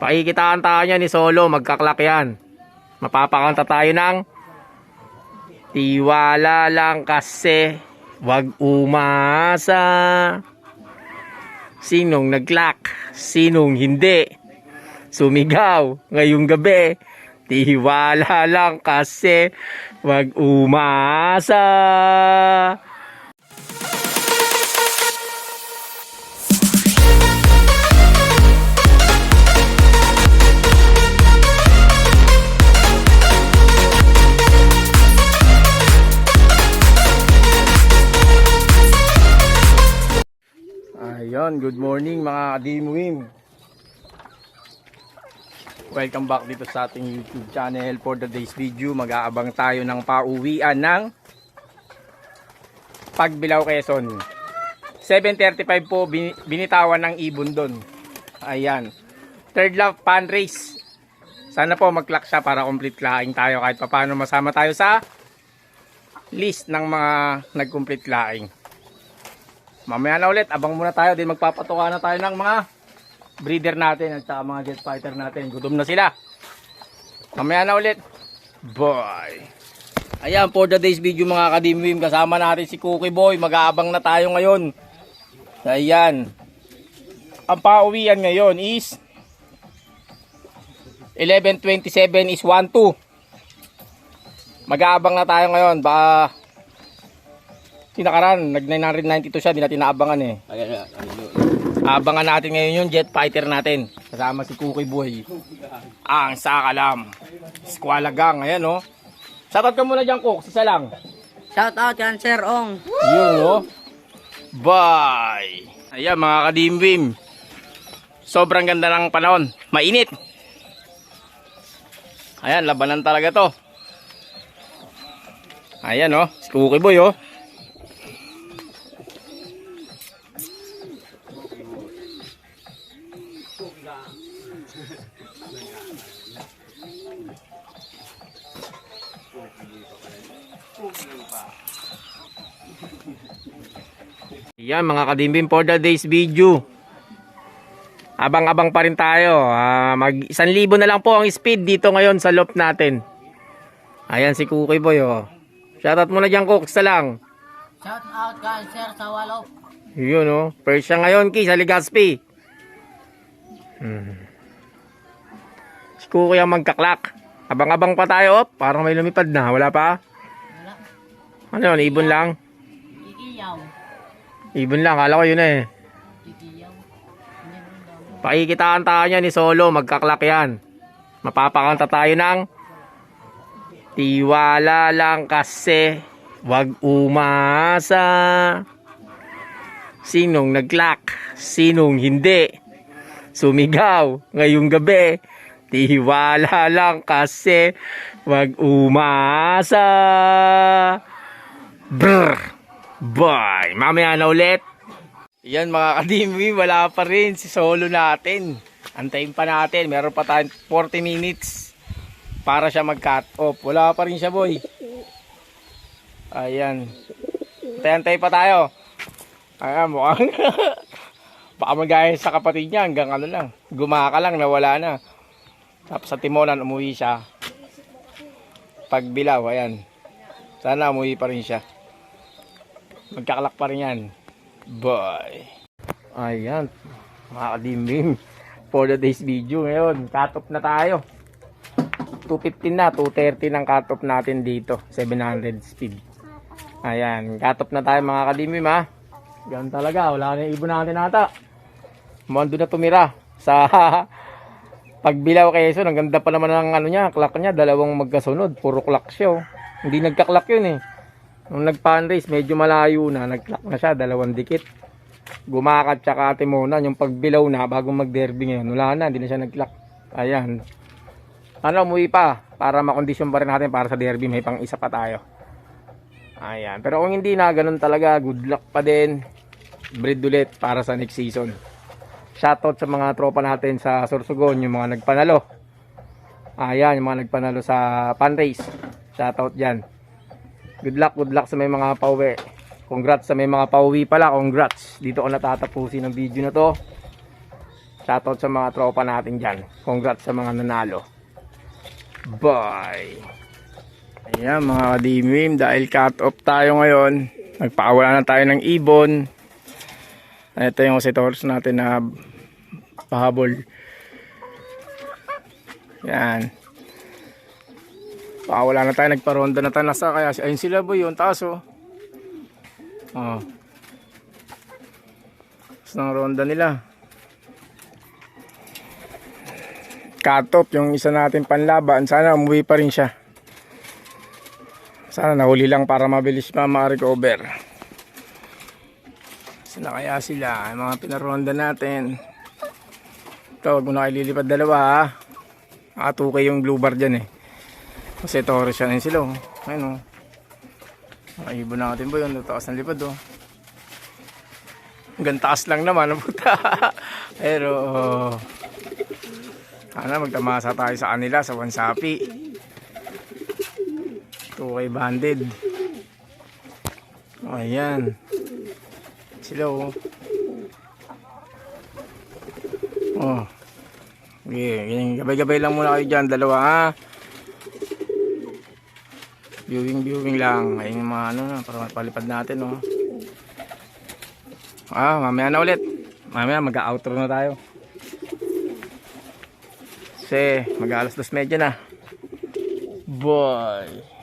Pakikitaan tayo niya ni Solo, magkaklak yan. Mapapakanta tayo ng tiwala lang kasi, wag umasa. Sinong nagklak? Sinong hindi? Sumigaw ngayong gabi. Tiwala lang kasi, wag umasa. Ayun, good morning mga kadimuin. Welcome back dito sa ating YouTube channel. For today's video, mag-aabang tayo ng pauwian ng Pagbilao, Quezon. 7:35 po binitawan ng ibon doon. Ayan, third lap pan race. Sana po mag-clock siya para complete laing tayo kahit paano masama tayo sa list ng mga nag-complete laing. Mamaya na ulit, abang muna tayo, din magpapatuka na tayo ng mga breeder natin at saka mga jet fighter natin. Gutom na sila. Mamaya na ulit. Bye. Ayan, for today's video mga kadimwim, kasama natin si Cookie Boy. Mag-aabang na tayo ngayon. Ayan. Ang pauwian ngayon is 11:27 is 1-2. Mag-aabang na tayo ngayon. Baka tinakaran, nag-992 siya, di natin naabangan eh. Abangan natin ngayon yung jet fighter natin. Kasama si Cookie Boy. Ang sakalam. Squala gang, ayan o. Shoutout ka muna dyan, Cook, isa lang. Shoutout yan, Sir Ong. Yun o. Bye. Ayan mga kadimwim. Sobrang ganda ng panahon. Mainit. Ayan, labanan talaga to. Ayan o, si Cookie Boy o. Yan mga kadimbim, for the day's video. Abang-abang pa rin tayo. Mag 1,000 na lang po ang speed dito ngayon sa loop natin. Ayan si Cookie Boy oh. Shoutout muna dyan, Cook, isa lang. Shoutout kay Sir sa Walop. Yun oh. First siya ngayon, Ki, sa Legazpi. Si Cookie ang magkaklak. Abang-abang pa tayo, oh. Parang may lumipad na. Wala pa? Wala. Ano yun, ibon lang? Kikiyaw. Ibon lang, kala ko yun eh. Kikiyaw. Pakikitaan tayo niya ni Solo, magkaklak yan. Mapapakanta tayo ng tiwala lang kasi, wag umasa. Sinong nagklak? Sinong hindi? Sumigaw ngayong gabi. Tiwala lang kasi, wag umasa. Brr. Bye. Mamaya na ulit. Yan mga kadimwi, wala pa rin si Solo natin. Antayin pa natin. Meron pa tayong 40 minutes para siya mag-cut off. Wala pa rin siya, boy. Ayan. Antay pa tayo. Ayan, mukhang baka magaya sa kapatid niya hanggang ano lang. Gumaka lang, nawala na. Tapos sa timonan, umuwi siya. Pagbilao, ayan. Sana umuwi pa rin siya. Magkakalak pa rin yan. Bye. Ayan. Mga kadimim. For the day's video ngayon. Cut off na tayo. 215 na. 230 ng cut off natin dito. 700 speed. Ayan. Cut off na tayo mga kadimim ha. Ganun talaga. Wala na yung ibon natin ata. Mando na tumira. Sa Pagbilao, Quezon. Ang ganda pa naman ng ano niya. Clock niya. Dalawang magkasunod. Puro clock siya oh. Hindi nagka-clock yun eh. Nung nag-pan race, medyo malayo na. Nag-clock na siya, dalawang dikit. Gumakat tsaka timonan. Yung pagbilaw na, bago mag-derby ngayon. Wala na, hindi na siya nag-clock. Ayan. Ano, umuwi pa. Para makondisyon pa rin natin para sa derby. May pang isa pa tayo. Ayan. Pero kung hindi na, ganun talaga. Good luck pa din. Breed ulit para sa next season. Shoutout sa mga tropa natin sa Sorsogon. Yung mga nagpanalo. Ayan, yung mga nagpanalo sa pan race. Shoutout dyan. Good luck sa may mga pauwi. Congrats sa may mga pauwi pala, congrats. Dito ko natatapusin ang video na to. Shoutout sa mga tropa natin dyan. Congrats sa mga nanalo. Bye! Ayan mga kadimim, dahil cut off tayo ngayon, nagpakawala na tayo ng ibon. Ito yung sitors natin na pahabol. Yan. Pakawala na tayo, nagparonda na tayo nasa kaya. Ayun sila boy, yung taas oh. Oh. Tapos ng ronda nila. Cut off yung isa natin panlaban. Sana umuwi pa rin siya. Sana nahuli lang para mabilis pa ma-recover. Sana kaya sila, yung mga pinaronda natin. Ito, wag mo na kayo lilipad dalawa ha. Nakatukay yung blue bar dyan eh. Kasi Taurus yan sila oh. Ayun oh. Nakaibo natin ba yun? Taas ng lipad oh. Hanggang taas lang naman ang puta. Pero sana magtamasa tayo sa kanila sa Wansapi. Tukay banded. Ayan. Sila oh. Oh. Okay, gabay-gabay lang muna kayo dyan, dalawa ha. Viewing lang. Ayun yung mga ano na, para palipad natin oh. Mamaya na ulit. Mamaya mag-outro na tayo. Kasi mag-alas 2:30 na. Bye.